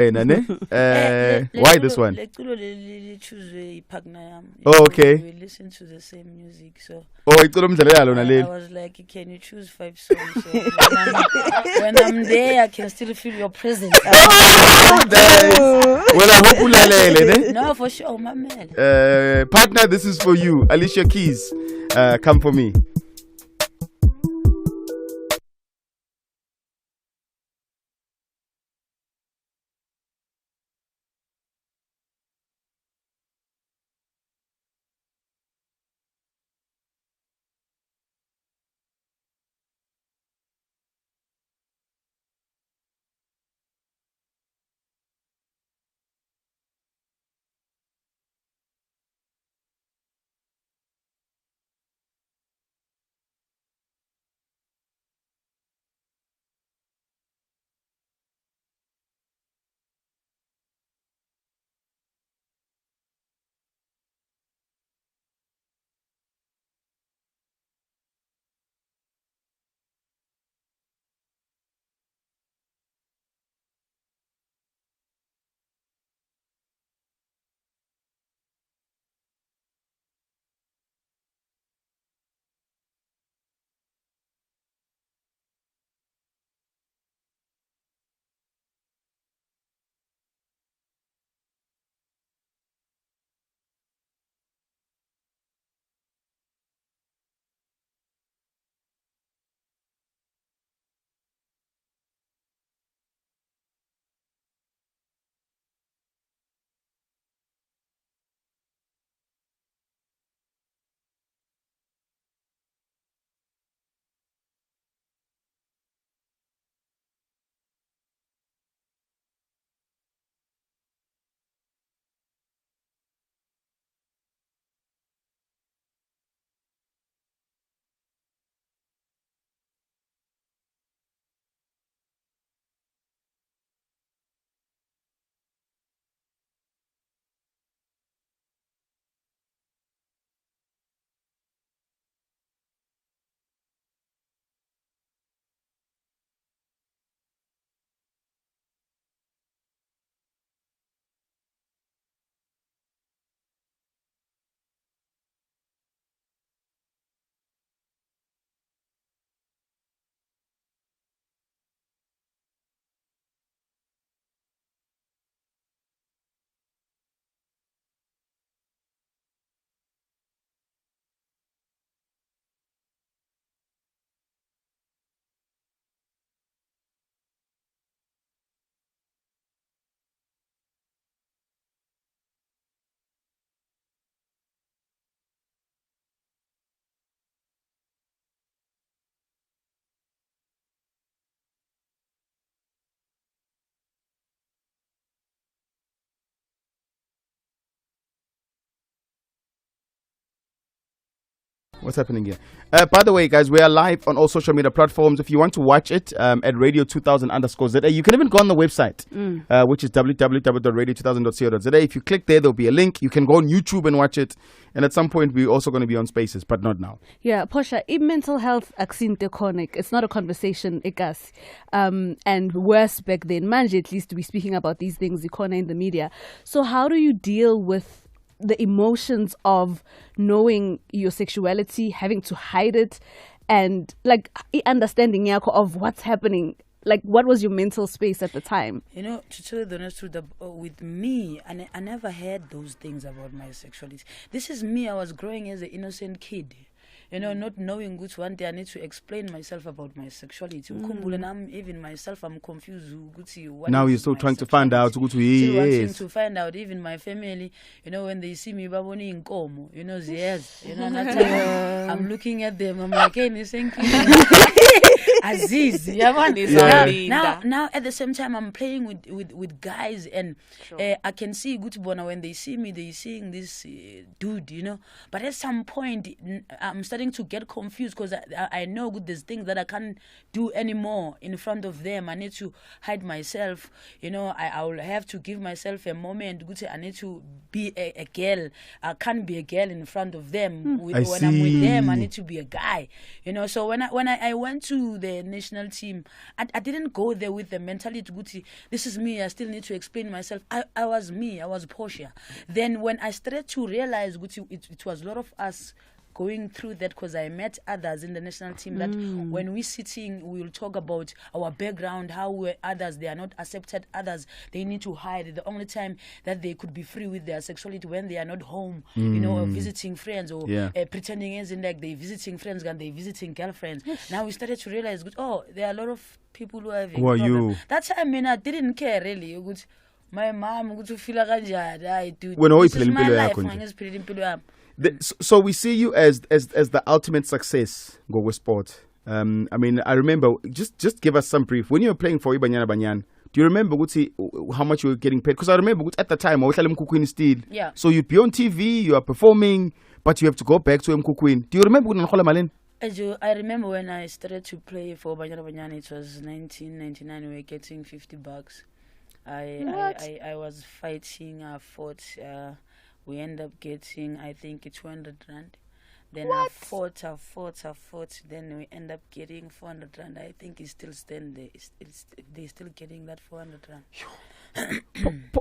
Nane? Why this one? Oh, okay. We listen to the same music, so Oh, I was like, can you choose 5 songs? So when I'm there, I can still feel your presence. Well, I hope you No, for sure, my man. Partner, this is for you. Alicia Keys, come for me. What's happening here? By the way, guys, we are live on all social media platforms. If you want to watch it at radio 2000_ZA, you can even go on the website, which is www.radio2000.co.za. If you click there, there'll be a link. You can go on YouTube and watch it. And at some point, we're also going to be on Spaces, but not now. Yeah, Portia, in mental health, it's not a conversation, and worse back then, Manje, at least, to be speaking about these things, in the media. So how do you deal with the emotions of knowing your sexuality, having to hide it, and like understanding of what's happening? Like, what was your mental space at the time? You know, to tell you the honest truth, with me, I never had those things about my sexuality. This is me. I was growing as an innocent kid. You know, not knowing which one day I need to explain myself about my sexuality. And even myself, I'm confused. Now you're still trying to find out. Still wanting to find out. Even my family, you know, when they see me, baboni in Nkomo, you know, yes, you know, I'm looking at them. I'm like, hey, thank you. Aziz, now at the same time I'm playing with guys, and I can see Gutubona when they see me, they seeing this dude, you know. But at some point I'm starting to get confused because I know there's things that I can't do anymore in front of them. I need to hide myself, you know. I will have to give myself a moment. I need to be a girl. I can't be a girl in front of them. When I'm with them, I need to be a guy, you know. So when I went to the the national team, I didn't go there with the mentality, Guti, this is me, I still need to explain myself. I was me, I was Portia. Then when I started to realize, Guti, it was a lot of us going through that, because I met others in the national team that when we're sitting, we will talk about our background, how we're others, they are not accepted, others, they need to hide. The only time that they could be free with their sexuality when they are not home, or visiting friends, or pretending as in like they're visiting friends and they're visiting girlfriends. Now we started to realize, there are a lot of people who are having problems. That time, I didn't care really. My mom would feel like I do. This is my life. So we see you as the ultimate success go sport. I mean, I remember, just give us some brief. When you were playing for Ibanyana Banyan, do you remember how much you were getting paid? Because I remember at the time, I was telling Mkukwin still. Yeah. So you'd be on TV, you are performing, but you have to go back to Mkukwin. Do you remember Nkohla Malen? I remember when I started to play for Banyana Banyan, it was 1999, we were getting $50. I was fighting, I fought, we end up getting, I think, 200 rand. Then I fought, then we end up getting 400 rand. I think it's still stand there. They're still getting that 400 rand.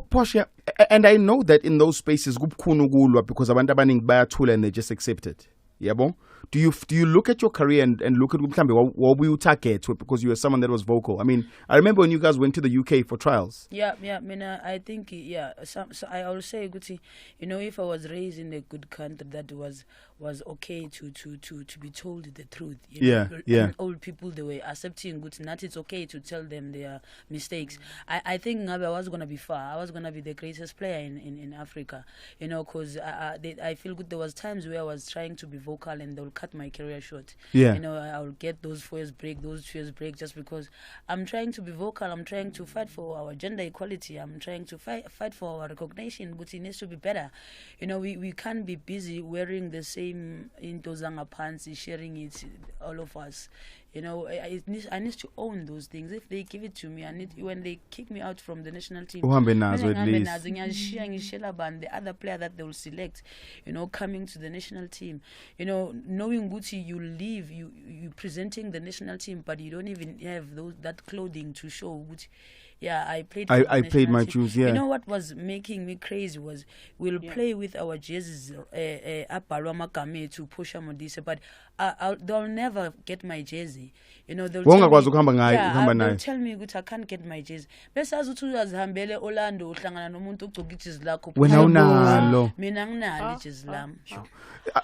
Portia, and I know that in those spaces, because abantu abaningi bayathula and they just accept it. Yeah, bon? Do you look at your career and look at what will you target because you were someone that was vocal? I mean, I remember when you guys went to the UK for trials. Yeah. I mean, I think So I will say, Guti, if I was raised in a good country that was okay to be told the truth. And old people, they were accepting Guti, that it's okay to tell them their mistakes. I think I was gonna be far. I was gonna be the greatest player in Africa. Because I feel good. There was times where I was trying to be vocal and they will cut my career short. I will get those 4 years break, just because I'm trying to be vocal. I'm trying to fight for our gender equality. I'm trying to fight for our recognition. But it needs to be better. We can't be busy wearing the same intozanga pants, sharing it, all of us. I need to own those things. If they give it to me, when they kick me out from the national team, the other player that they will select, coming to the national team, knowing Guti, you leave, you presenting the national team, but you don't even have that clothing to show Guti. Yeah, I played. I played my shoes. Yeah. You know what was making me crazy was we'll play with our jerseys to Portia Modise, but they'll never get my jersey. They'll tell me, they'll tell me, "Good, I can't get my jersey." Orlando,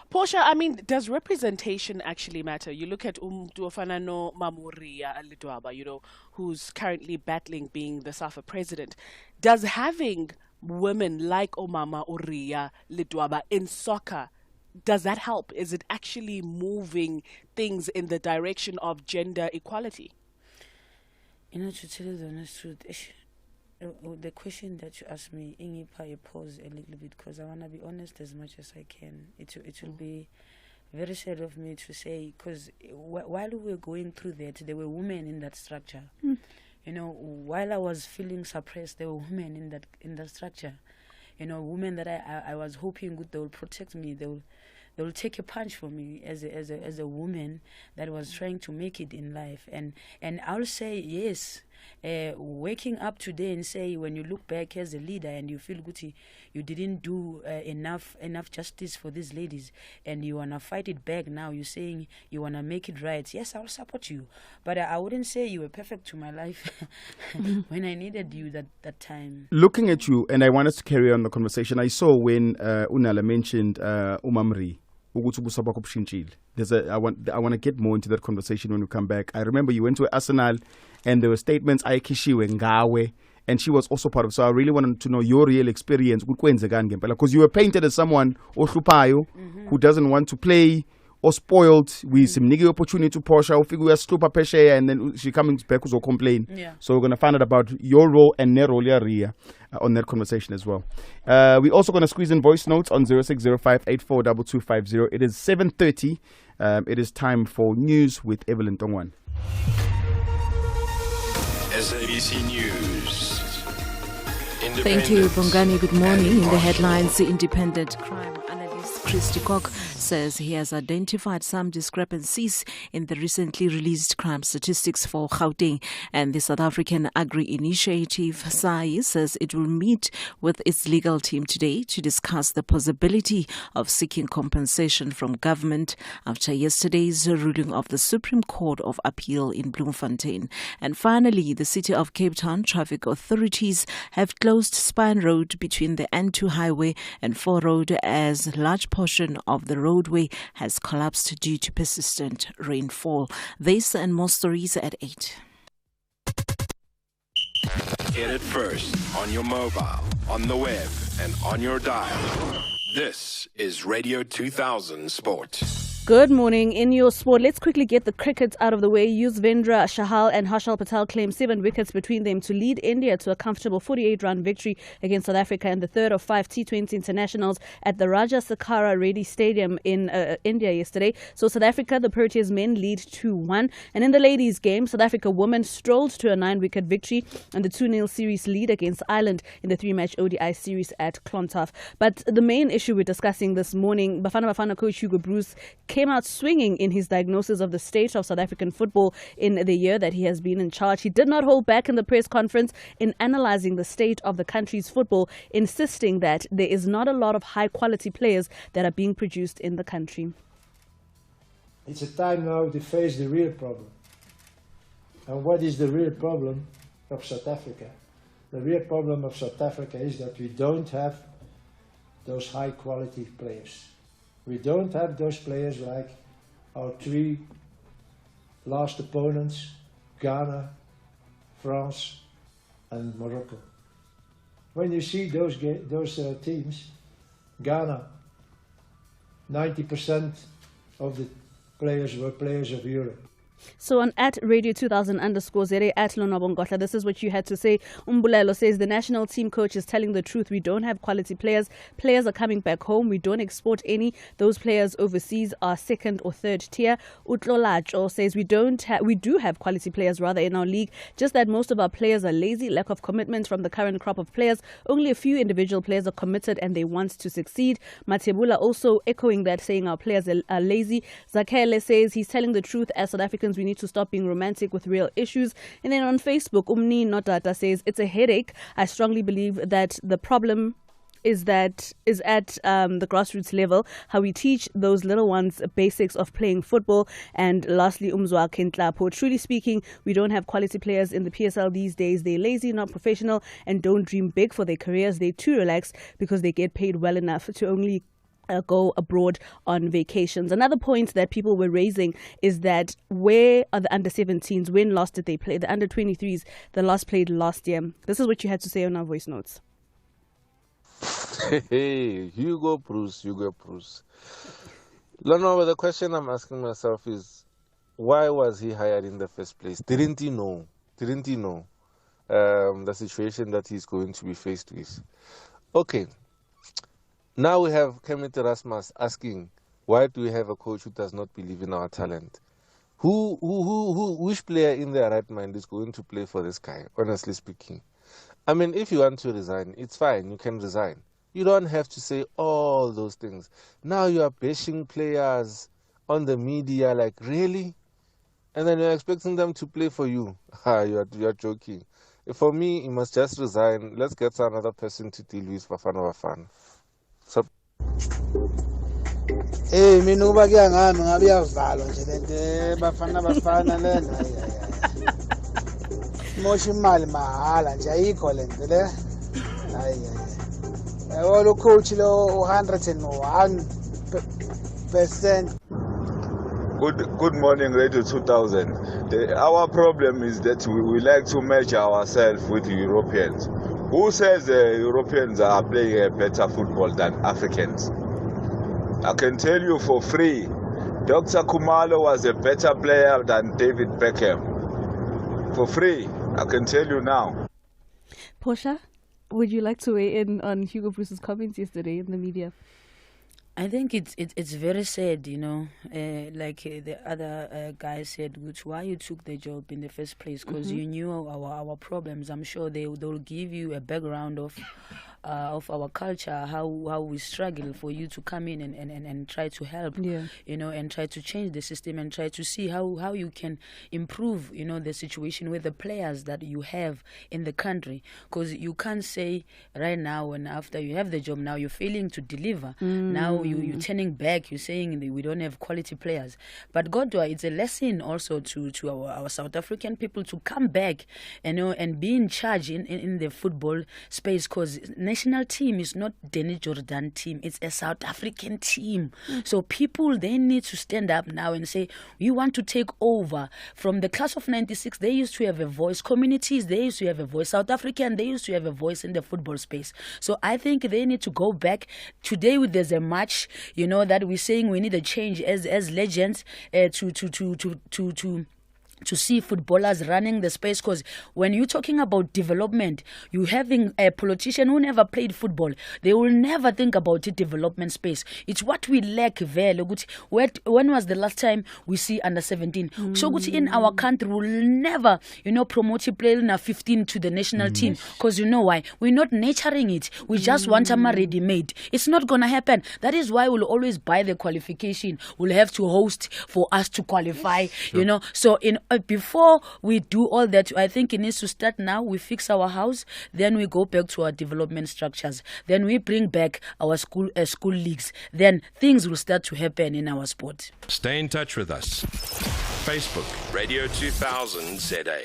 Portia, I mean, does representation actually matter? You look at Tuofanano Mamuria Lidwaba, who's currently battling being the SAFA president. Does having women like Omama Uria Lidwaba in soccer, does that help? Is it actually moving things in the direction of gender equality? To tell you the honest truth, the question that you asked me, I pause a little bit because I want to be honest as much as I can. It will be very sad of me to say, because while we were going through that, there were women in that structure. While I was feeling suppressed, there were women in that structure. Women that I was hoping they will protect me. They will take a punch for me as a woman that was trying to make it in life. And I'll say yes. Waking up today and say, when you look back as a leader and you feel good, you didn't do enough justice for these ladies, and you wanna fight it back now. You're saying you wanna make it right. Yes, I'll support you, but I wouldn't say you were perfect to my life when I needed you that time. Looking at you, and I want us to carry on the conversation. I saw when Unala mentioned Umamri. I want to get more into that conversation when we come back. I remember you went to Arsenal and there were statements and she was also part of. So I really wanted to know your real experience because you were painted as someone who doesn't want to play or spoiled. We some nigga opportunity to Portia, figure a stupid peshe, and then she coming back or complain. Yeah. So we're gonna find out about your role and their role on that conversation as well. We're also gonna squeeze in voice notes on 0605842250. It is 7:30. It is time for news with Evelyn Tongwan. SABC News. Thank you, Bongani. Good morning. In the headlines, the independent crime analyst Christy Cock says he has identified some discrepancies in the recently released crime statistics for Gauteng, and the South African Agri Initiative, SAI, says it will meet with its legal team today to discuss the possibility of seeking compensation from government after yesterday's ruling of the Supreme Court of Appeal in Bloemfontein. And finally, the City of Cape Town traffic authorities have closed Spine Road between the N2 highway and 4 Road as a large portion of the roadway has collapsed due to persistent rainfall. This and more stories at 8. Get it first on your mobile, on the web, and on your dial. This is Radio 2000 Sport. Good morning. In your sport, let's quickly get the cricket out of the way. Yuzvendra Chahal and Harshal Patel claimed 7 wickets between them to lead India to a comfortable 48-run victory against South Africa in the third of 5 T20 internationals at the Raja Sakhara Reddy Stadium in India yesterday. So South Africa, the Proteas men, lead 2-1. And in the ladies' game, South Africa women strolled to a 9-wicket victory and the 2-0 series lead against Ireland in the 3-match ODI series at Clontarf. But the main issue we're discussing this morning, Bafana Bafana coach Hugo Bruce came out swinging in his diagnosis of the state of South African football in the year that he has been in charge. He did not hold back in the press conference in analysing the state of the country's football, insisting that there is not a lot of high-quality players that are being produced in the country. It's a time now to face the real problem. And what is the real problem of South Africa? The real problem of South Africa is that we don't have those high-quality players. We don't have those players like our 3 last opponents, Ghana, France and Morocco. When you see those teams, Ghana, 90% of the players were players of Europe. So on at Radio 2000 _0 at Lonwabo Nkohla, this is what you had to say. Umbulelo says the national team coach is telling the truth. We don't have quality players. Players are coming back home. We don't export any. Those players overseas are 2nd or 3rd tier. Utlolacho says we do have quality players rather in our league. Just that most of our players are lazy, lack of commitment from the current crop of players. Only a few individual players are committed and they want to succeed. Matebula also echoing that, saying our players are lazy. Zakele says he's telling the truth. As South Africans, we need to stop being romantic with real issues. And then on Facebook, Umni Notata says it's a headache. I strongly believe that the problem is at the grassroots level, how we teach those little ones basics of playing football. And lastly, Umzwa Kentlapo, truly speaking, we don't have quality players in the PSL these days. They're lazy, not professional, and don't dream big for their careers. They're too relaxed because they get paid well enough to only go abroad on vacations. Another point that people were raising is that where are the under-17s? When last did they play? The under-23s, the last played last year. This is what you had to say on our voice notes. Hey, Hugo Bruce. Lonwabo, the question I'm asking myself is, why was he hired in the first place? Didn't he know the situation that he's going to be faced with? Okay. Now we have Kenneth Erasmus asking, why do we have a coach who does not believe in our talent? Which player in their right mind is going to play for this guy, honestly speaking? I mean, if you want to resign, it's fine, you can resign. You don't have to say all those things. Now you are bashing players on the media, like, really? And then you're expecting them to play for you. You're joking. For me, you must just resign. Let's get another person to deal with Bafana Bafana. Hey, mina uba kuyangami ngabe iyavalwa nje lento Bafana lena. Mosha imali mahala nje ayikho lento le. Hayi. Lo coach lo 101%. Good morning, Radio 2000. Our problem is that we like to measure ourselves with Europeans. Who says Europeans are playing better football than Africans? I can tell you for free, Dr. Kumalo was a better player than David Beckham. For free, I can tell you now. Portia, would you like to weigh in on Hugo Bruce's comments yesterday in the media? I think it's very sad, you know, like the other guy said, which why you took the job in the first place, because you knew our problems. I'm sure they'll give you a background of of our culture, how we struggle for you to come in and try to help, and try to change the system and try to see how you can improve, the situation with the players that you have in the country. Because you can't say right now, and after you have the job, now you're failing to deliver. Now you're turning back, you're saying that we don't have quality players. But Godwa, it's a lesson also to our South African people to come back, and be in charge in the football space, because national team is not Dennis Jordan team, it's a South African team. So people, they need to stand up now and say, we want to take over. From the class of 96, they used to have a voice. Communities, they used to have a voice. South African, they used to have a voice in the football space. So I think they need to go back. Today there's a match, that we're saying we need a change as legends, to see footballers running the space. Because when you're talking about development, you having a politician who never played football, they will never think about the development space. It's what we lack there. When was the last time we see under 17? So in our country, we'll never, promote a player in a 15 to the national team. Because you know why? We're not nurturing it. We just want them ready-made. It's not going to happen. That is why we'll always buy the qualification. We'll have to host for us to qualify, So before we do all that, I think it needs to start now. We fix our house, then we go back to our development structures, then we bring back our school leagues, then things will start to happen in our sport. Stay in touch with us. Facebook, Radio 2000 ZA.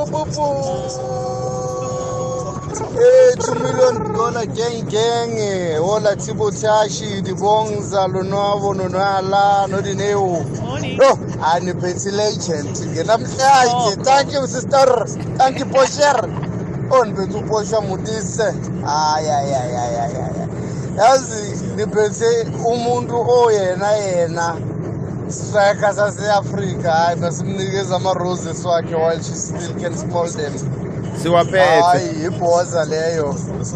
$2 million gang. Ola Tibo Tashi, the Bongza, Lonwabo, Nonala, Nodineo. Oh, I'm a petty legend. Thank you, sister. Thank you, Portia. On to Portia Modise. Yazi niphethe umuntu oyena striker sase-Africa hayi masimnikeza ama-roses wakhe while she still can smell them. Siwaphethe. Hayi ibhoza leyo.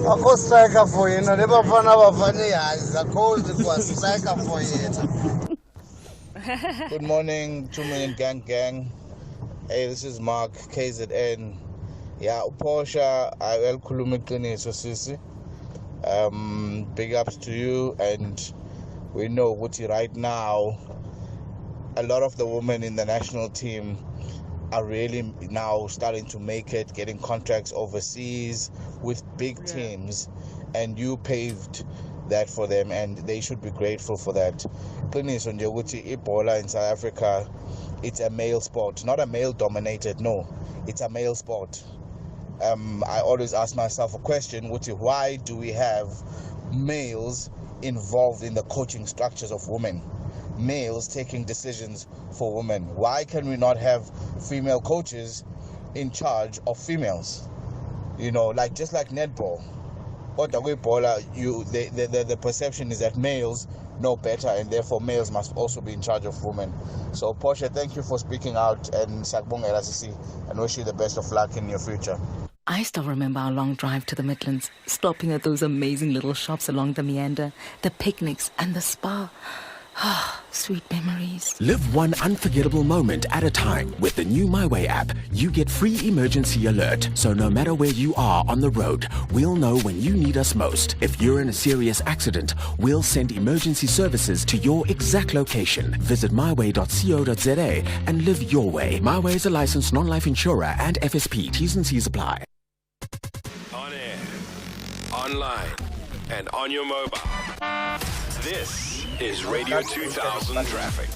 Akho striker for yena lebafana bafane yazi akho striker for yena. Good morning, 2 Million Gang. Hey, this is Mark, KZN. Yeah, Portia, I will khuluma iqiniso sisi. Big ups to you, and we know Guti right now a lot of the women in the national team are really now starting to make it, getting contracts overseas with big teams, and you paved that for them, and they should be grateful for that. Qiniso nje ukuthi ibhola in South Africa, it's a male sport, not a male dominated, no, it's a male sport. I always ask myself a question, which is why do we have males involved in the coaching structures of women? Males taking decisions for women. Why can we not have female coaches in charge of females? You know, like just like netball. The perception is that males know better, and therefore males must also be in charge of women. So Portia, thank you for speaking out, and sakbongela sisi, and wish you the best of luck in your future. I still remember our long drive to the Midlands, stopping at those amazing little shops along the meander, the picnics and the spa. Ah, sweet memories. Live one unforgettable moment at a time with the new MyWay app. You get free emergency alert, so no matter where you are on the road, we'll know when you need us most. If you're in a serious accident, we'll send emergency services to your exact location. Visit myway.co.za and live your way. MyWay is a licensed non-life insurer and FSP. T's and C's apply. On air, online, and on your mobile. This is Radio 2000 Traffic.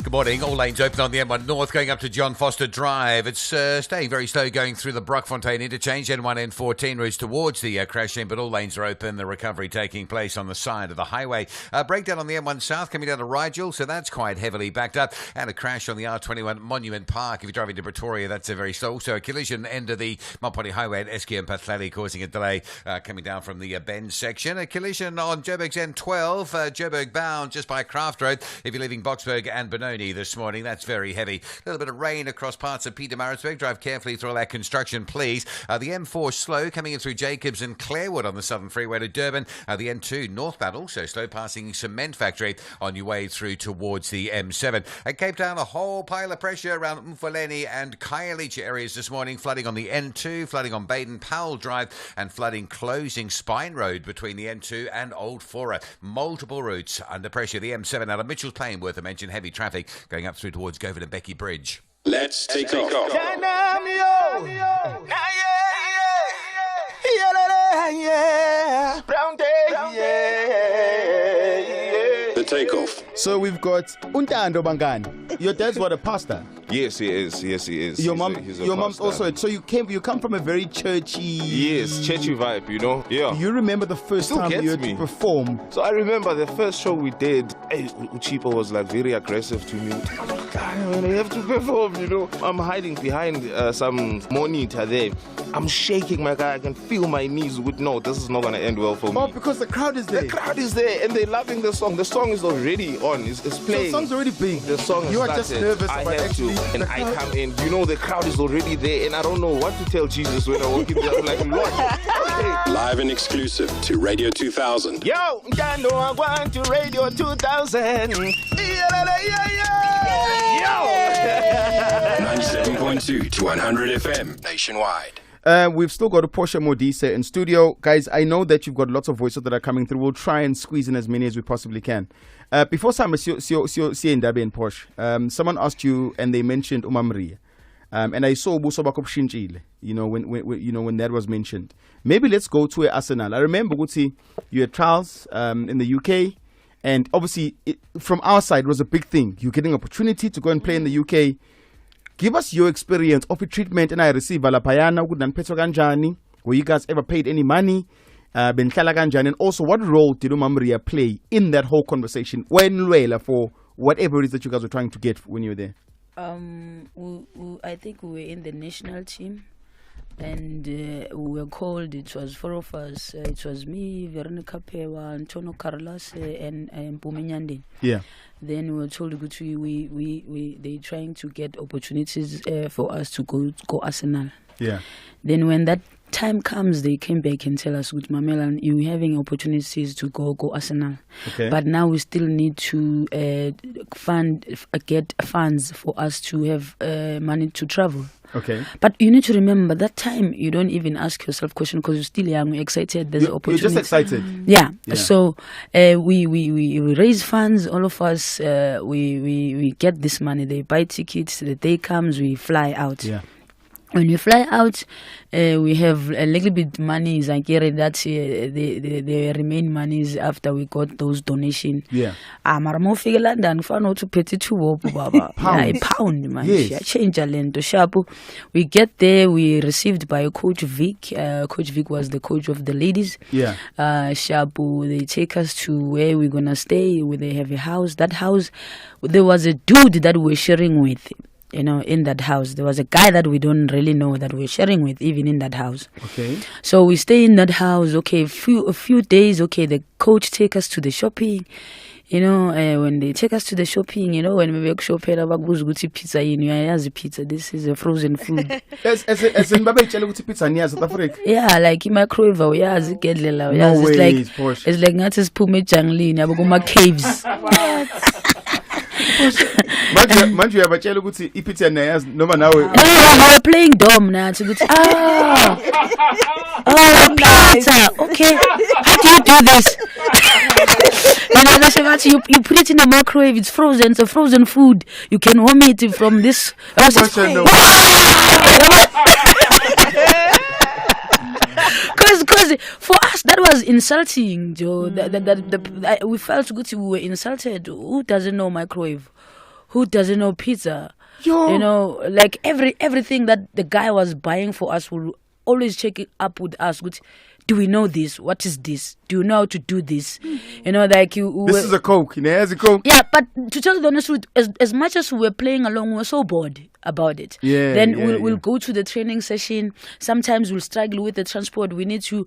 Good morning. All lanes open on the M1 North going up to John Foster Drive. It's staying very slow going through the Brockfontein interchange. N1, N14 routes towards the crash scene, but all lanes are open. The recovery taking place on the side of the highway. Breakdown on the M1 South coming down to Rigel, so that's quite heavily backed up. And a crash on the R21 Monument Park. If you're driving to Pretoria, that's very slow. Also a collision end of the Mopani Highway at Esky and Pathlali causing a delay coming down from the Bend section. A collision on Joburg's N12, Joburg bound just by Craft Road. If you're leaving Boksburg and Benoni this morning, that's very heavy. A little bit of rain across parts of Pietermaritzburg. Drive carefully through all that construction, please. The M4 slow coming in through Jacobs and Clarewood on the Southern Freeway to Durban. The N2 northbound also slow passing Cement Factory on your way through towards the M7. At Cape Town, a whole pile of pressure around Mfoleni and Khayelitsha areas this morning. Flooding on the N2, flooding on Baden Powell Drive, and flooding closing Spine Road between the N2 and Old Fora. Multiple routes under pressure. The M7 out of Mitchell's Plain, worth a mention, heavy traffic going up through towards Govan and Becky Bridge. Let's take off. The takeoff. So we've got Untando Bongani. Your dad's what, a pastor? Yes, he is. Yes, he is. Your mom's also. So you come from a very churchy. Yes, churchy vibe, you know. Yeah. You remember the first time you had to perform? So I remember the first show we did. Hey, Uchipo was like very aggressive to me. I have to perform, you know. I'm hiding behind some monitor there. I'm shaking, my guy. I can feel my knees. No, this is not gonna end well for me. Oh, because the crowd is there. The crowd is there, and they're loving the song. The song is already on. It's playing. So the song's already big. The song is You are just nervous I about have actually. to, and I come in. You know, the crowd is already there, and I don't know what to tell Jesus when I walk in there. I'm like, Lord. Okay. Live and exclusive to Radio 2000. Yo, I know I want to Radio 2000. Yo. 97.2 to 100 FM nationwide. We've still got a Portia Modise in studio. Guys, I know that you've got lots of voices that are coming through. We'll try and squeeze in as many as we possibly can. Before Sam, Ndabe and Porsche, someone asked you and they mentioned Umamri. And I saw Buso Bakop Shinchile, when that was mentioned. Maybe let's go to Arsenal. I remember, you had trials in the UK. And obviously, from our side, it was a big thing. You're getting an opportunity to go and play in the UK. Give us your experience of the treatment and I receive Valapayana, Gudanpeto Ganjani. Were you guys ever paid any money? Benhlala kanjani, and also what role did Umamria play in that whole conversation when Luela for whatever it is that you guys were trying to get when you were there? I think we were in the national team, and we were called. It was 4 of us. It was me, Veronica Pewa, Antonio Carlos, and Pumenyandin. Yeah. Then we were told they're trying to get opportunities for us to go Arsenal. Yeah. Then when that time comes, they came back and tell us, with Mamela, you're having opportunities to go Arsenal. Okay. But now we still need to get funds for us to have money to travel. Okay. But you need to remember that time you don't even ask yourself question because you're still young, you're excited. There's opportunity. You're just excited. Yeah. So we raise funds. All of us we get this money. They buy tickets. The day comes, we fly out. Yeah. When we fly out, we have a little bit money. Zakiri, that's the remaining monies after we got those donations. Yeah. Amarmo figure London for no to pay to baba. Yeah, a pound man. Yes. Change a land to Shapu. We get there. We received by Coach Vic. Coach Vic was the coach of the ladies. Yeah. Shapu. They take us to where we're gonna stay. Where they have a house. That house, there was a dude that we were sharing with. You know, in that house, there was a guy that we don't really know that we're sharing with, even in that house. Okay. So we stay in that house. Okay, a few days. Okay, the coach take us to the shopping. You know, when they take us to the shopping, you know, when we make shopping, pizza in you pizza. This is a frozen food. As in Baba pizza near South Africa. Yeah, like in microwave. Yeah, no it's way, like Portia. it's like not as pume jangli. Abagoma caves. Manju ya bachelo ukuthi ipizza nayaz noma nawe. We're playing dom now. Pizza. Okay, how do you do this? You put it in the microwave. It's frozen. It's a frozen food. You can warm it from this. Because for us that was insulting, Joe. We felt good. We were insulted. Who doesn't know microwave? Who doesn't know pizza? Yo. You know, like everything that the guy was buying for us will always check it up with us. Good. Do we know this? What is this? Do you know how to do this? You know, like you. This is a Coke. You know, it's a Coke. Yeah, but to tell you the honest truth, as much as we were playing along, we were so bored about it. Yeah. Then we'll go to the training session. Sometimes we'll struggle with the transport. We need to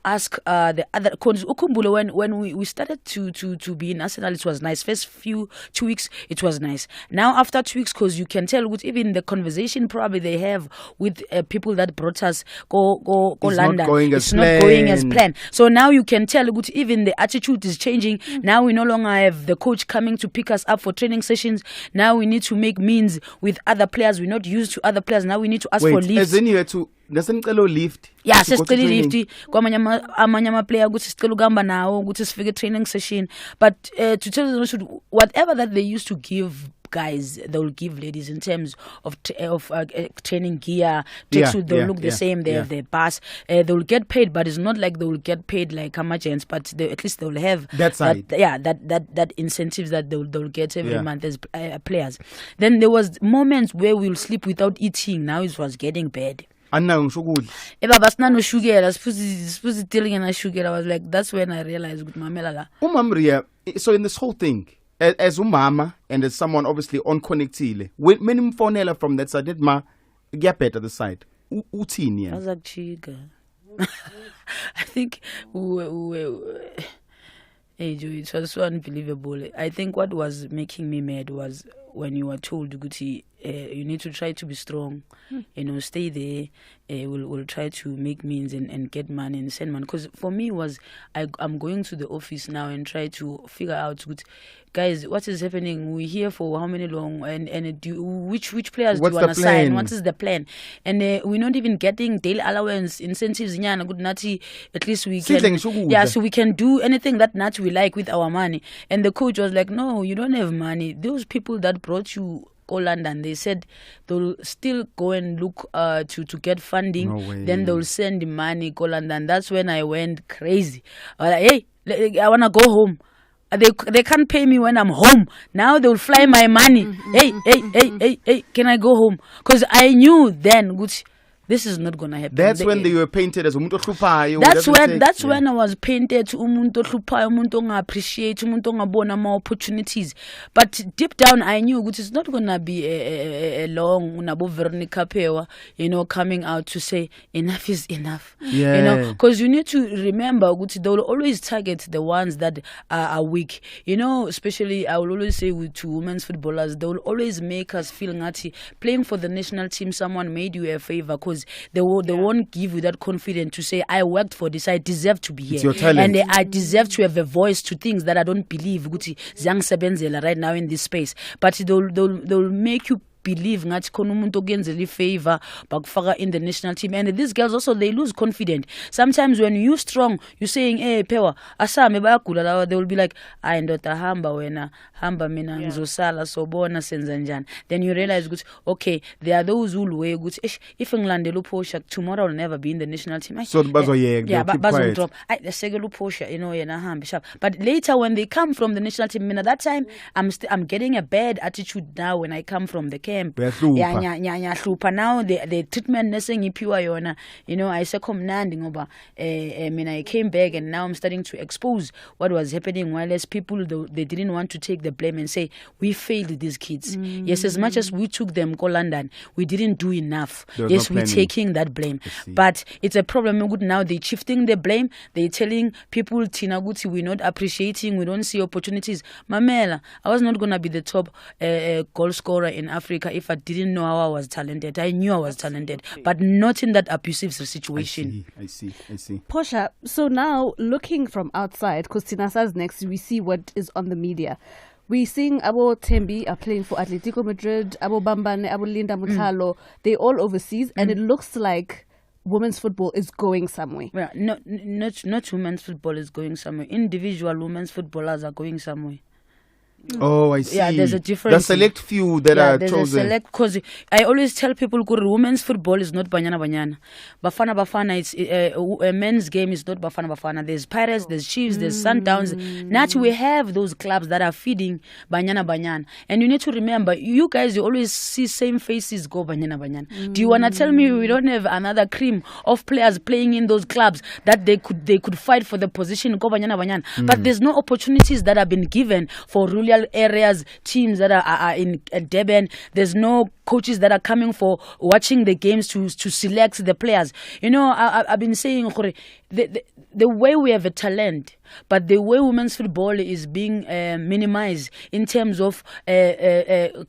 ask the other coaches. Ukumbule, when we started to be in Arsenal, it was nice. First 2 weeks, it was nice. Now after 2 weeks, because you can tell with even the conversation probably they have with people that brought us go London. It's not going as planned. So now you can tell even the attitude is changing. Now we no longer have the coach coming to pick us up for training sessions. Now we need to make means with other players. We're not used to other players. Now we need to ask for lift. As in you had to lift. Yeah, sesicela lift. Kwamanye player ukuthi sicela ugamba nawo ukuthi sifike training session. But to tell you the truth, whatever that they used to give guys, they will give ladies in terms of training gear. They'll look the same. They have their pass. They will get paid, but it's not like they will get paid like Kamajans. But at least they will have that side. That incentives that they'll get every month as players. Then there was moments where we'll sleep without eating. Now it was getting bad. No sugar. Sugar. I was like, that's when I realized with Mamela. So in this whole thing, as umama and as someone obviously on connectile, when many phonela from that side, did ma get better the side? Utini. I was like, chiga. I think it was so unbelievable. I think what was making me mad was when you were told, Guti, you need to try to be strong, you know, stay there. We'll try to make means and get money and send money. Because for me I'm going to the office now and try to figure out, guys, what is happening? We're here for how many long? And which players do you want to sign? What is the plan? And we're not even getting daily allowance, incentives. At least we can, so we can do anything that Nati we like with our money. And the coach was like, no, you don't have money. Those people that brought you go London, they said they'll still go and look to get funding. No, then they'll send the money go London. That's when I went crazy. I was like, hey, I want to go home. they can't pay me when I'm home. Now they'll fly my money. Hey, can I go home? Because I knew then, Gucci, this is not gonna happen. That's when they were painted as umuntu ohluphayo. That's when I was painted umuntu ohluphayo, umuntu onga-appreciate, umuntu ongabona more opportunities. But deep down I knew it's not gonna be a long unabo Veronica Pewa, coming out to say enough is enough. Yeah. Because you need to remember they will always target the ones that are weak. Especially I will always say to women's footballers, they will always make us feel naughty. Playing for the national team, someone made you a favor because they won't give you that confidence to say, I worked for this, I deserve to be here. It's your talent. And I deserve to have a voice to things that I don't believe Zang Sebenzela right now in this space. But they'll make you believe ngathi khona umuntu okuyenzela favor bakufaka in the national team. And these girls also, they lose confidence sometimes. When you strong, you saying Pewa asame bayagula lawa, they will be like ayi ndoda hamba wena hamba mina ngizosala sobona senza njani. Then you realize ukuthi okay, there are those who will ukuthi if ngilandela uPortia tomorrow I'll never be in the national team. So bazoyeka drop lesekela uPortia yena hambe sharp. But later when they come from the national team, at that time I'm getting a bad attitude now when I come from the camp. Hlupha. Now the treatment nesengiphiwa yona, ayisekho mnandi ngoba mina I came back and now I'm starting to expose what was happening, while as people they didn't want to take the blame and say we failed these kids. Yes, as much as we took them to London, we didn't do enough. Yes, we're taking that blame, but it's a problem. Now they're shifting the blame. They're telling people Tina Guti, we're not appreciating, we don't see opportunities. Mamela, I was not gonna be the top goal scorer in Africa if I didn't know how I was talented. I knew I was talented, but not in that abusive situation. I see. Portia, so now looking from outside, because Tinasa's next, we see what is on the media. We seeing Abo Tembi are playing for Atletico Madrid, Abo Bambane, Abo Linda Mtolo. They're all overseas, and it looks like women's football is going somewhere. Yeah, not women's football is going somewhere. Individual women's footballers are going somewhere. Oh, I see. Yeah, there's a difference. The select few that are there's chosen. A select, because I always tell people, women's football is not banyana. Bafana, it's a men's game is not bafana. There's Pirates, there's Chiefs, there's Sundowns. Naturally, we have those clubs that are feeding banyana. And you need to remember, you guys, you always see same faces go banyana. Do you want to tell me we don't have another cream of players playing in those clubs that they could fight for the position go banyana? But there's no opportunities that have been given for rural areas, teams that are in Durban. There's no coaches that are coming for watching the games to select the players. I've been saying the way we have a talent, but the way women's football is being minimized in terms of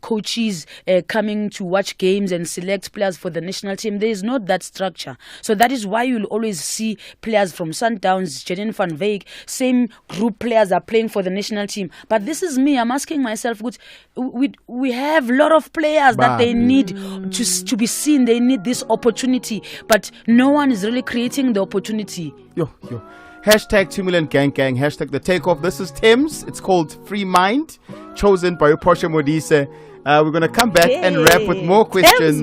coaches coming to watch games and select players for the national team, there is not that structure. So that is why you'll always see players from Sundowns, Janine van Wyk, same group players are playing for the national team. But this is me, I'm asking myself, we have a lot of players that they need to be seen, they need this opportunity, but no one is really creating the opportunity. Yo. Hashtag 2 million gang. Hashtag the takeoff. This is Tim's. It's called Free Mind, chosen by Portia Modise. We're going to come back and wrap with more questions.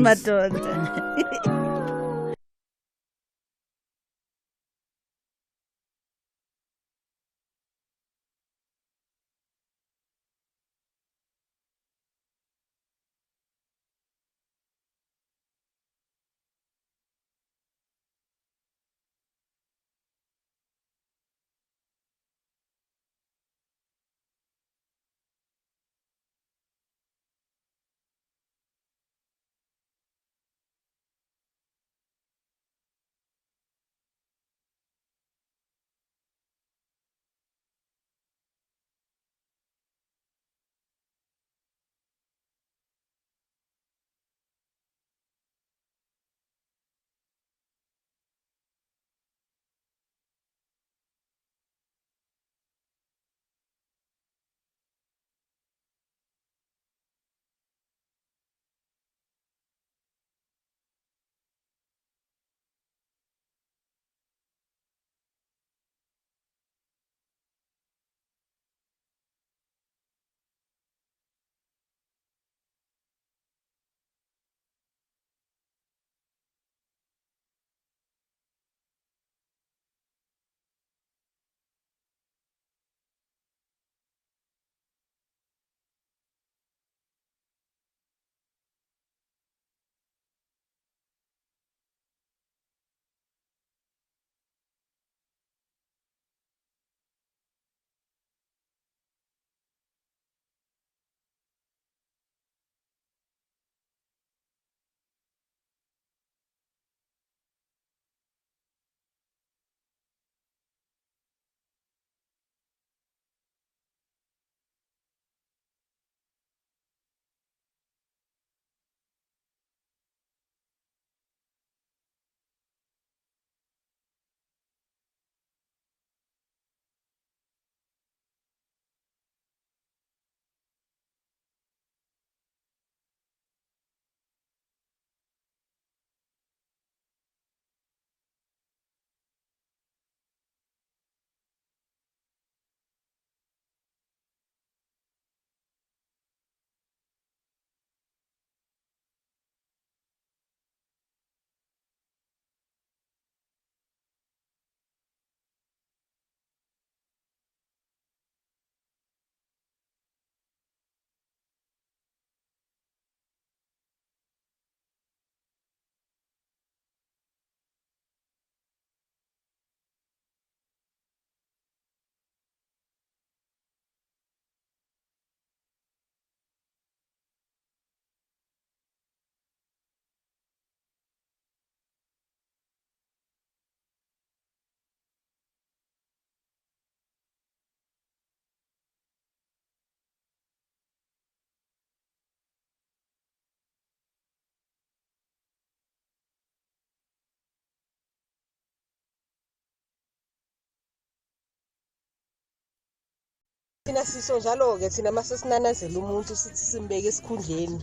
Thina siso njalo ke thina masesinanazela umuntu sithi simbeke esikhundleni.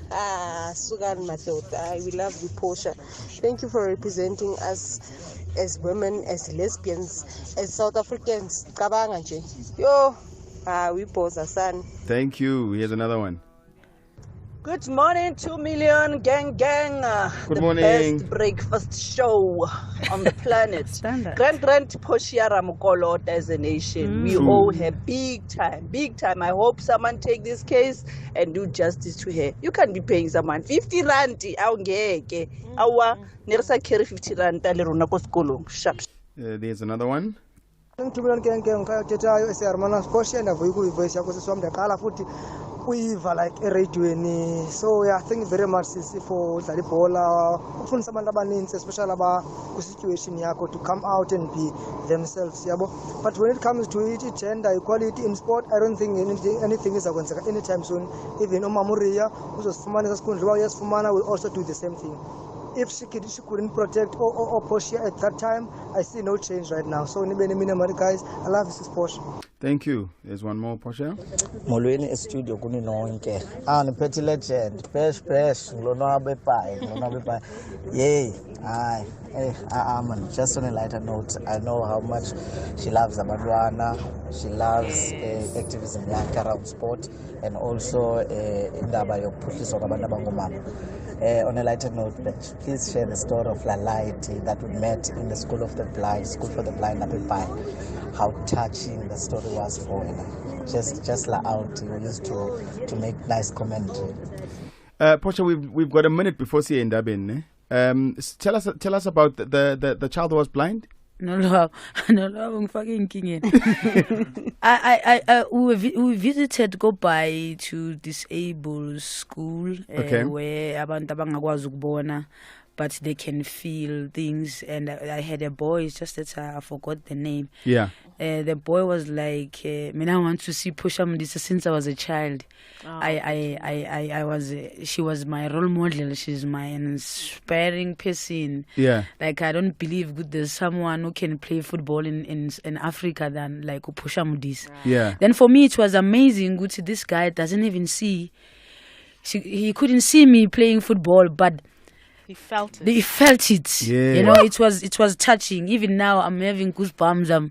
Sukani madoda. We love you, Portia. Thank you for representing us as women, as lesbians, as South Africans. Cabanga nje. Yo, we both are son. Thank you. Here's another one. Good morning, 2 million gang. Good the morning. Best breakfast show on the planet. Grand Portia Mtolo as a nation. We True. owe her big time. I hope someone take this case and do justice to her. You can't be paying someone 50 rand. Awungeke. Awa nerisa carry 50 rand le rona ko skolo. Sharp. There's another one. 2 million gang kayothethayo esiyarmana Portia ndavuya voice yakho sisiwam ndaqala futhi uyiva like eradioweni. So yeah, thank you very much sisi for udlala ibhola ukufundisa abantu abaninzi especially ku-situation yakho to come out and be themselves yabo. But when it comes to gender equality in sport, I don't think anything is akwenzeka anytime soon. Even uMamuria uzosifumana esikhundla uba uyasifumana will also do the same thing. If she couldn't protect or Portia at that time, I see no change right now. So guys, I love this Portia. Thank you. There's one more, Portia. Molweni studio kuni nonke. Niphethe legend. Fresh. Lonwabo ePayi. Yay. Man, just on a lighter note, I know how much she loves abantwana. She loves activism yakhe around sport and also indaba yokuphuhliswa kwabantu abangomama. On a lighter note, please share the story of Lalaiti that we met in the School for the Blind up in Pai. How touching the story was for her. Just la out, we used to make nice commentary. Portia, we've got a minute before she end up in. Tell us about the child who was blind. No, ngifake inkingeni. We visited go by to disabled school where abantu abangakwazi ukubona but they can feel things, and I had a boy, it's just that I forgot the name. Yeah. The boy was like, I want to see Portia Modise since I was a child. She was my role model. She's my inspiring person. Yeah. Like, I don't believe there's someone who can play football in Africa than like Portia Modise. Yeah. Then for me, it was amazing. This guy doesn't even see. He couldn't see me playing football, but he felt it. He felt it. Yeah. You know, it was touching. Even now, I'm having goosebumps.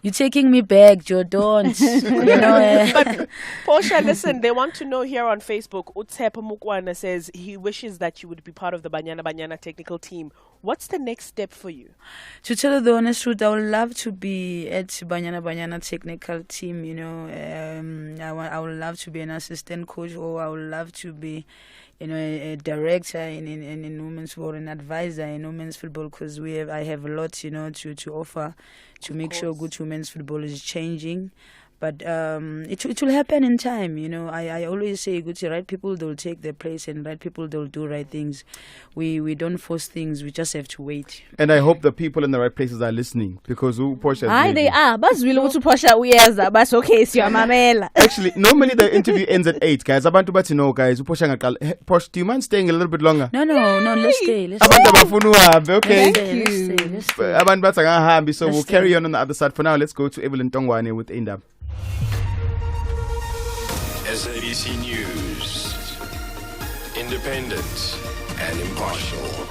You're taking me back, Joe. Don't. But Portia, listen, they want to know here on Facebook. Utsepa Mukwana says he wishes that you would be part of the Banyana technical team. What's the next step for you? To tell you the honest truth, I would love to be at Banyana technical team. You know, I would love to be an assistant coach, or I would love to be, a director in women's football, an advisor in women's football, because I have a lot, to offer to make sure good women's football is changing. But it will happen in time, I always say, good, right people, they'll take their place, and right people, they'll do right things. We don't force things, we just have to wait. And I hope the people in the right places are listening, because Portia. They are. But we want to Portia. But okay, so mamela. Actually, normally the interview ends at 8, guys. Abantu bathi no, guys. Portia, do you mind staying a little bit longer? No. Let's stay. Okay. Let's stay. So we'll carry on the other side. For now, let's go to Evelyn Tongwane with Indab. SABC News. Independent and impartial.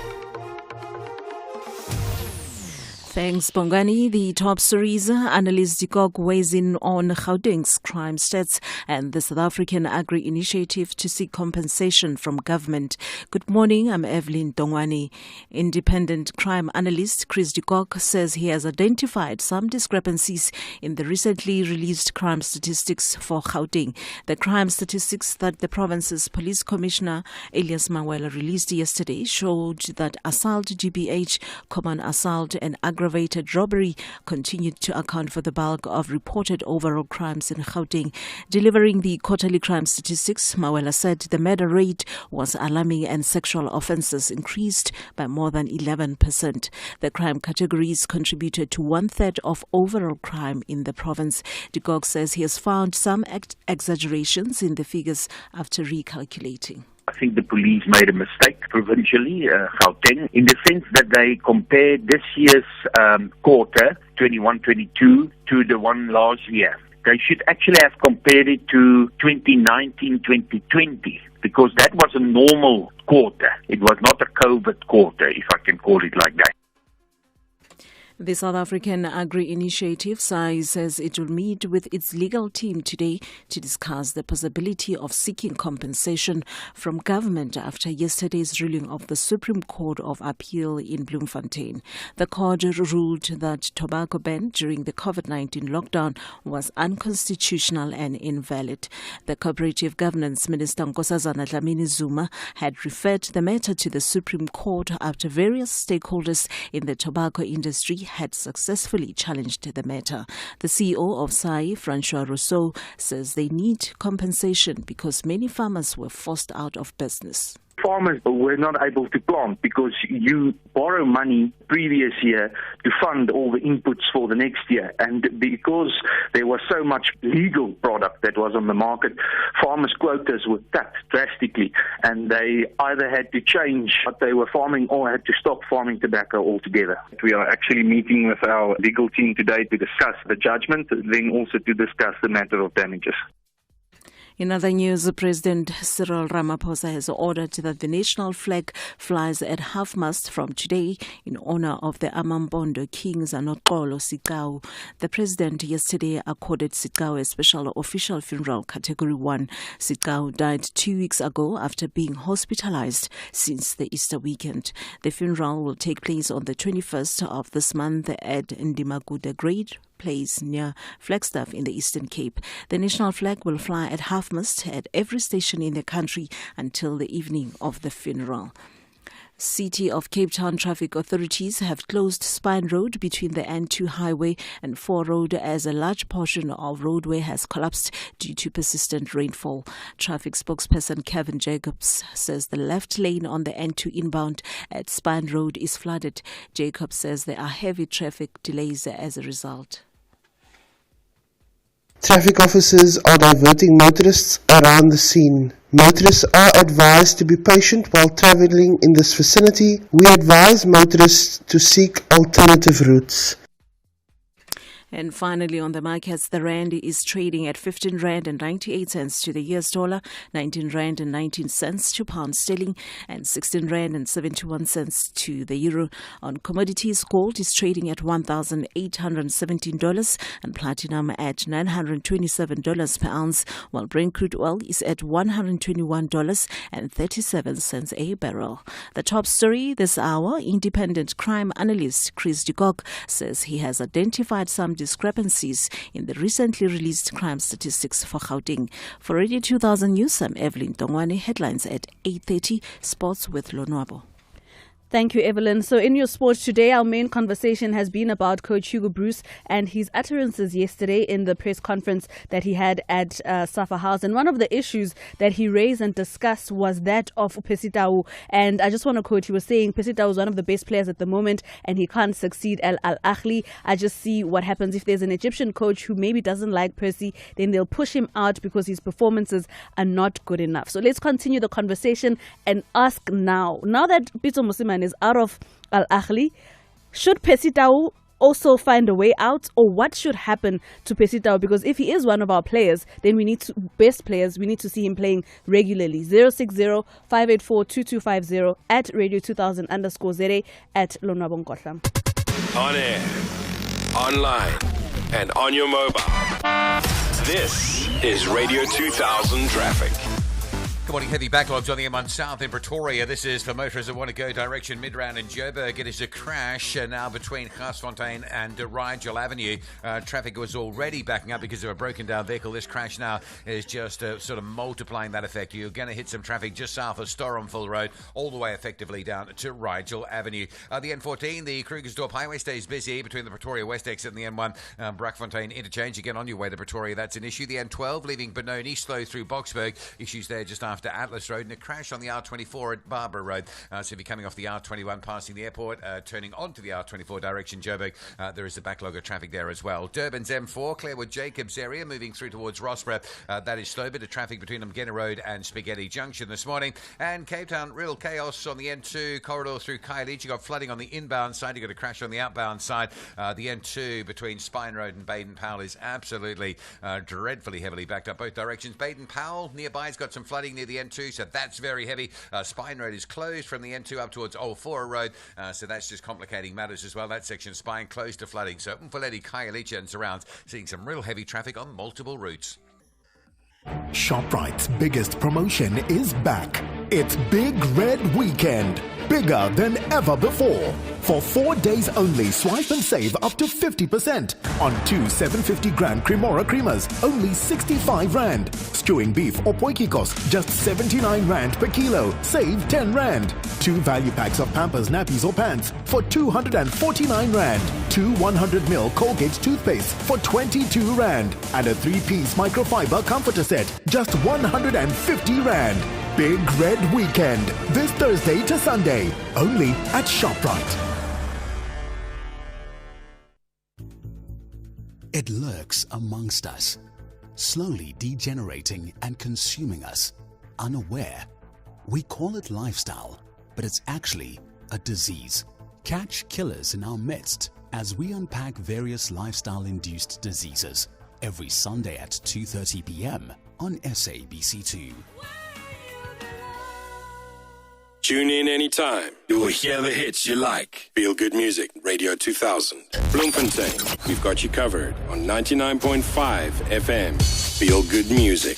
Thanks, Bongani. The top stories. Analyst Dagada weighs in on Gauteng's crime stats and the South African Agri Initiative to seek compensation from government. Good morning, I'm Evelyn Tongwane. Independent crime analyst Chris Dagada says he has identified some discrepancies in the recently released crime statistics for Gauteng. The crime statistics that the province's police commissioner Elias Mawela released yesterday showed that assault, GBH, common assault and aggravated robbery continued to account for the bulk of reported overall crimes in Gauteng. Delivering the quarterly crime statistics, Mawela said the murder rate was alarming and sexual offences increased by more than 11%. The crime categories contributed to 1/3 of overall crime in the province. Dagada says he has found some exaggerations in the figures after recalculating. I think the police made a mistake provincially, Gauteng, in the sense that they compared this year's quarter, 21-22, to the one last year. they should actually have compared it to 2019-2020, because that was a normal quarter. It was not a COVID quarter, if I can call it like that. The South African Agri Initiative, SAI, says it will meet with its legal team today to discuss the possibility of seeking compensation from government after yesterday's ruling of the Supreme Court of Appeal in Bloemfontein. The court ruled that tobacco ban during the COVID-19 lockdown was unconstitutional and invalid. The Cooperative Governance Minister Nkosazana Dlamini-Zuma had referred the matter to the Supreme Court after various stakeholders in the tobacco industry had successfully challenged the matter. The CEO of SAI, Francois Rousseau, says they need compensation because many farmers were forced out of business. Farmers were not able to plant because you borrow money previous year to fund all the inputs for the next year. And because there was so much legal product that was on the market, farmers' quotas were cut drastically, and they either had to change what they were farming or had to stop farming tobacco altogether. We are actually meeting with our legal team today to discuss the judgment, then also to discuss the matter of damages. In other news, President Cyril Ramaphosa has ordered that the national flag flies at half-mast from today in honor of the Amambondo kings Nkohla Sikau. The president yesterday accorded Sikau a special official funeral category 1. Sikau died 2 weeks ago after being hospitalized since the Easter weekend. The funeral will take place on the 21st of this month at Ndimaguda Grade place near Flagstaff in the Eastern Cape. The national flag will fly at half-mast at every station in the country until the evening of the funeral. City of Cape Town traffic authorities have closed Spine Road between the N2 highway and 4 Road as a large portion of roadway has collapsed due to persistent rainfall. Traffic spokesperson Kevin Jacobs says the left lane on the N2 inbound at Spine Road is flooded. Jacobs says there are heavy traffic delays as a result. Traffic officers are diverting motorists around the scene. Motorists are advised to be patient while travelling in this vicinity. We advise motorists to seek alternative routes. And finally, on the markets, the rand is trading at 15 rand and 98 cents to the US dollar, 19 rand and 19 cents to pound sterling, and 16 rand and 71 cents to the euro. On commodities, gold is trading at $1,817 and platinum at $927 per ounce, while Brent crude oil is at $121.37 a barrel. The top story this hour, independent crime analyst Chris de Kock says he has identified some discrepancies in the recently released crime statistics for Gauteng. For Radio 2000 News, I'm Evelyn Tongwane. Headlines at 8:30. Sports with Lonwabo. Thank you, Evelyn. So in your sports today, our main conversation has been about Coach Hugo Broos and his utterances yesterday in the press conference that he had at Safa House. And one of the issues that he raised and discussed was that of Percy Tau. And I just want to quote, he was saying Percy Tau is one of the best players at the moment and he can't succeed at Al Ahly. I just see what happens if there's an Egyptian coach who maybe doesn't like Percy, then they'll push him out because his performances are not good enough. So let's continue the conversation and ask now that Pitso Mosiman is out of Al Ahly, should Percy Tau also find a way out, or what should happen to Percy Tau? Because if he is one of our players, then we need to see him playing regularly. 060-584-2250 at Radio 2000_ZA at Lonwabo Nkohla. On air, online, and on your mobile. This is Radio 2000 Traffic. Good morning. Heavy backlogs on the M1 South in Pretoria. This is for motorists that want to go direction Midrand and Joburg. It is a crash now between Garsfontein and Rigel Avenue. Traffic was already backing up because of a broken down vehicle. This crash now is just sort of multiplying that effect. You're going to hit some traffic just south of Stormville Road, all the way effectively down to Rigel Avenue. The N14, the Krugersdorp Highway stays busy between the Pretoria West exit and the N1 Brakfontein interchange. Again, on your way to Pretoria, that's an issue. The N12 leaving Benoni slow through Boksburg. Issues there just after after Atlas Road, and a crash on the R24 at Barbara Road. So if you're coming off the R21 passing the airport, turning onto the R24 direction Joburg, there is a backlog of traffic there as well. Durban's M4, Clarewood Jacobs area, moving through towards Rossborough. That is slow, bit of traffic between Mgena Road and Spaghetti Junction this morning. And Cape Town, real chaos on the N2 corridor through Khayelitsha. You got flooding on the inbound side, you got a crash on the outbound side. The N2 between Spine Road and Baden-Powell is absolutely dreadfully heavily backed up both directions. Baden-Powell nearby has got some flooding near the N2, so that's very heavy. Spine Road is closed from the N2 up towards Old Fora Road, so that's just complicating matters as well. That section of Spine closed to flooding. So Mfuleni, Khayelitsha and surrounds, seeing some real heavy traffic on multiple routes. ShopRite's biggest promotion is back. It's Big Red Weekend. Bigger than ever before. For 4 days only, swipe and save up to 50% on 2 750 gram Cremora creamers, only 65 rand. Stewing beef or potjie cost just 79 rand per kilo, save 10 rand. 2 value packs of Pampers nappies or pants for 249 rand. 2 100ml Colgate toothpaste for 22 rand. And a 3-piece microfiber comforter set, just 150 rand. Big Red Weekend, this Thursday to Sunday, only at ShopRite. It lurks amongst us, slowly degenerating and consuming us, unaware. We call it lifestyle, but it's actually a disease. Catch killers in our midst as we unpack various lifestyle-induced diseases every Sunday at 2:30 p.m. on SABC2. Tune in anytime. You'll hear the hits you like. Feel Good Music, Radio 2000. Bloemfontein, we've got you covered on 99.5 FM. Feel Good Music.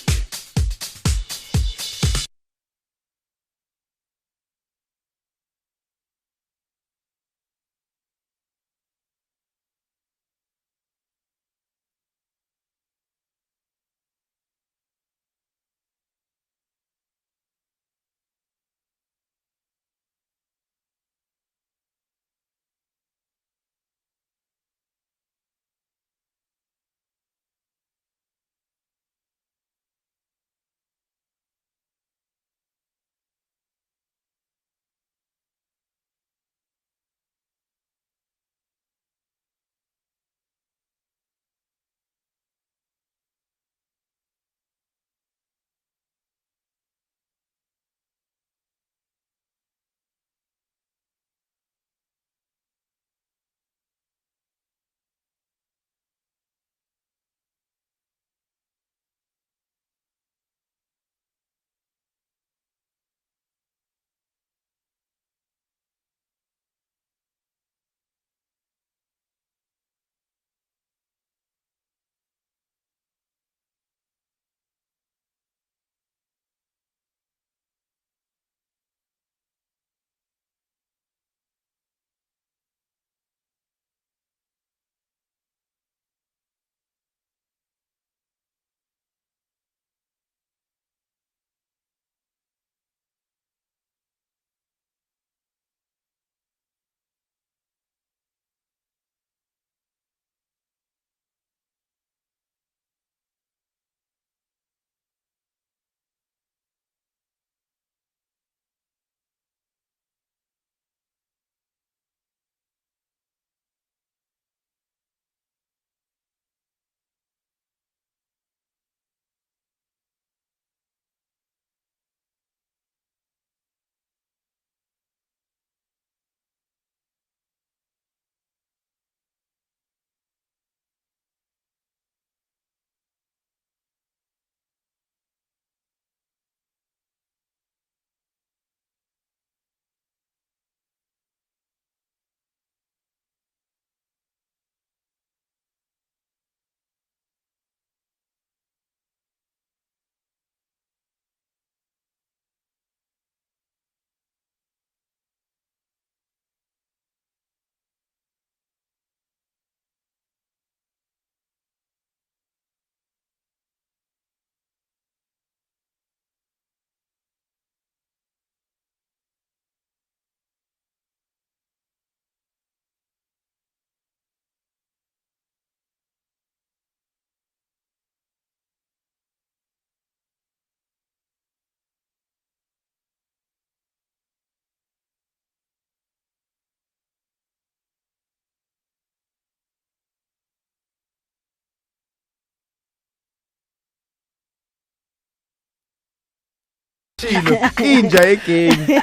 Inja again.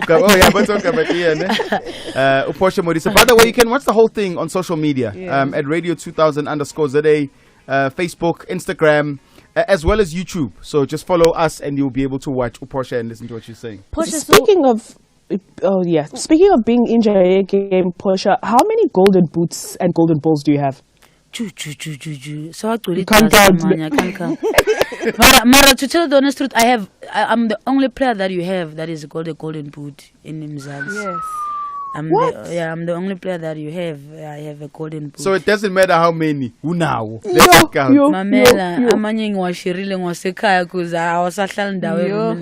Oh yeah, but Portia Modise. By the way, you can watch the whole thing on social media at Radio 2000_ZA, Facebook, Instagram, as well as YouTube. So just follow us and you'll be able to watch Portia and listen to what she's saying. Portia, Speaking of being in Jaya game, Portia, how many golden boots and golden balls do you have? So actually, I can't count. Mara, to tell the honest truth, I'm the only player that you have that is called a golden boot in Mzansi. Yes. I'm the only player that you have. I have a golden boot. So it doesn't matter how many. Unawo. Let's count. Mamela, amanye ngiwashirile ngwasekhaya kuze awasahlala ndawo.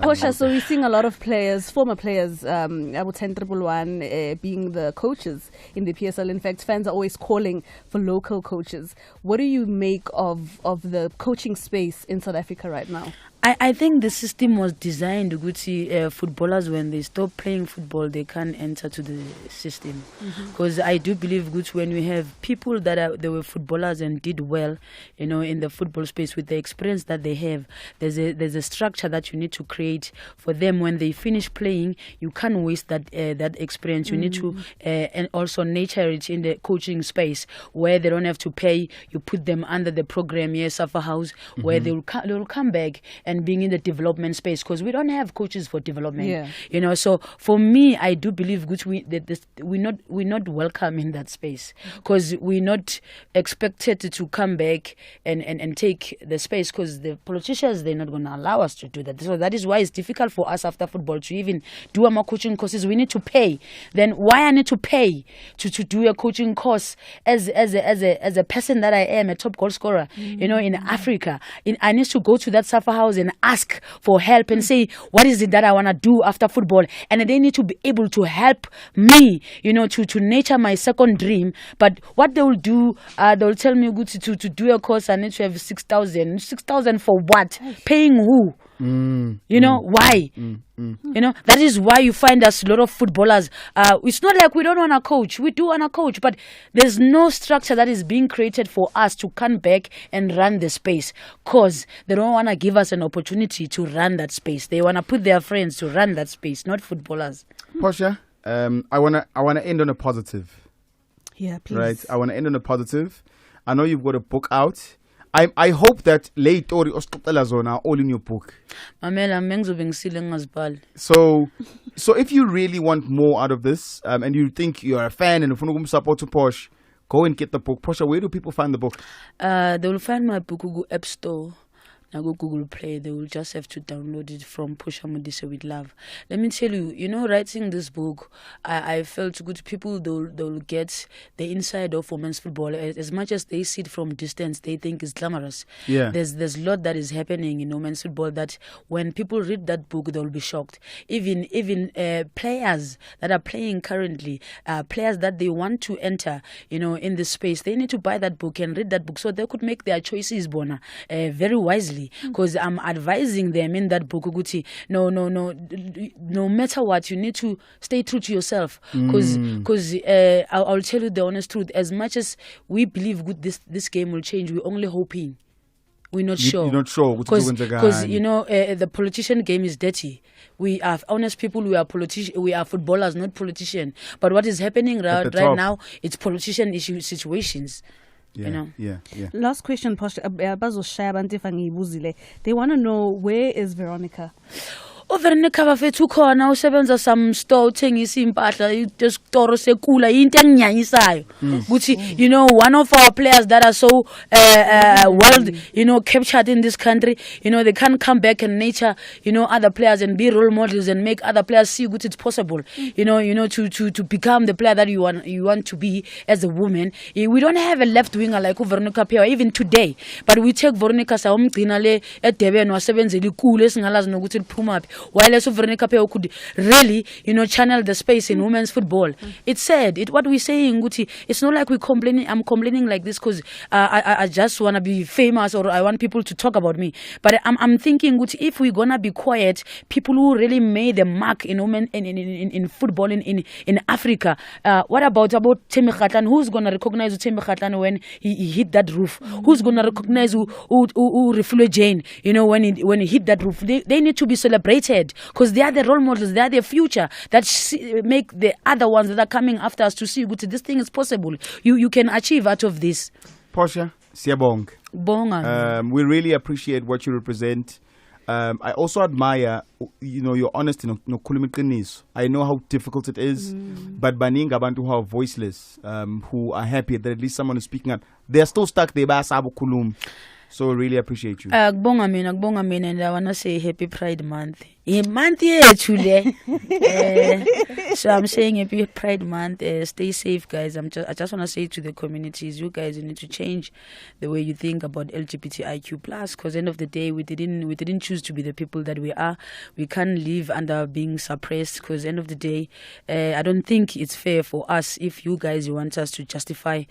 Portia, so we're seeing a lot of players, former players, Abu 10-111, being the coaches in the PSL. In fact, fans are always calling for local coaches. What do you make of the coaching space in South Africa right now? I think the system was designed to footballers, when they stop playing football, they can't enter to the system. Because I do believe when we have people they were footballers and did well, in the football space with the experience that they have, there's a structure that you need to create for them. When they finish playing, you can't waste that experience. You need to and also nurture it in the coaching space where they don't have to pay. You put them under the program, Safa House, where they will come back and being in the development space, because we don't have coaches for development. So for me, I do believe we're not welcome in that space, because we're not expected to come back and take the space, because the politicians, they're not going to allow us to do that. So that is why it's difficult for us after football to even do more coaching courses. We need to pay. Then why I need to pay to do a coaching course as a person that I am, a top goal scorer, in Africa? I need to go to that Safa House and ask for help and say, what is it that I want to do after football? And they need to be able to help me, to nurture my second dream. But what they will do, they'll tell me to do a course, I need to have 6,000. 6,000 for what? Paying who? Why? That is why you find us a lot of footballers. It's not like we don't want a coach. We do want a coach, but there's no structure that is being created for us to come back and run the space, because they don't want to give us an opportunity to run that space. They want to put their friends to run that space, not footballers. Portia, I wanna end on a positive. Yeah, please. Right, I want to end on a positive. I know you've got a book out. I hope that late or are all in your book. So if you really want more out of this, and you think you're a fan and you support to Porsche, go and get the book. Portia, where do people find the book? They will find my book Google App Store. Now go Google Play. They will just have to download it from Portia Modise with love. Let me tell you, writing this book, I felt good. People, they'll get the inside of women's football. As much as they see it from distance, they think it's glamorous. Yeah. There's a lot that is happening in women's football that when people read that book, they'll be shocked. Even players that are playing currently, players that they want to enter, in this space, they need to buy that book and read that book so they could make their choices, very wisely. Because I'm advising them in that book, Uguti, no matter what, you need to stay true to yourself. Because I'll tell you the honest truth. As much as we believe this game will change, we're only hoping. We're not sure. You're not sure. Because the politician game is dirty. We are honest people. We are footballers, not politicians. But what is happening right now, it's politician issue situations. Yeah. Last question, Portia. They want to know, where is Veronica? Veronica bafethu khona usebenza some store uthengisa impahla isitoro sekula into enginyanyisayo ukuthi one of our players that are so world captured in this country, they can't come back and nurture other players and be role models and make other players see what it's possible to become the player that you want to be as a woman. We don't have a left winger like Veronica Pia even today, but we take Veronica sawumgcina le eDurban wasebenzela ikule singalazi nokuthi liphuma phi. while Veronica Peo could really, channel the space in women's football. It's sad. What we're saying, Guti, it's not like we're complaining. I'm complaining like this because I just want to be famous or I want people to talk about me. But I'm thinking, Guti, if we're gonna be quiet, people who really made the mark in women in football in Africa. What about Temi Khatlan? Who's gonna recognize Temi Khatlan when he hit that roof? Who's gonna recognize who Refugee Jane? When he hit that roof, they need to be celebrated because they are the role models. They are the future that make the other ones that are coming after us to see Guti, this thing is possible. You can achieve out of this. Portia, siyabong. Bonga. We really appreciate what you represent. I also admire, your honesty. I know how difficult it is, but baningi abantu who are voiceless, who are happy that at least someone is speaking out. They are still stuck. They basabu kulum. So really appreciate you. Akubonga mina, and I wanna say happy Pride Month. Month today. So I'm saying happy Pride Month. Stay safe, guys. I just wanna say to the communities, you guys need to change the way you think about LGBTIQ plus. Because end of the day, we didn't choose to be the people that we are. We can't live under being suppressed. Because end of the day, I don't think it's fair for us if you guys want us to justify,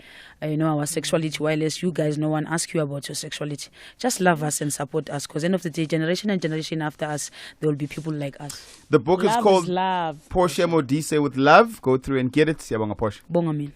our sexuality, while you guys no one ask you about your sexuality. Just love us and support us, because end of the day, generation and generation after us, there will be people like us. The book is called Love. Portia Modise with Love. Go through and get it. Siyabonga Portia. Bonga mina.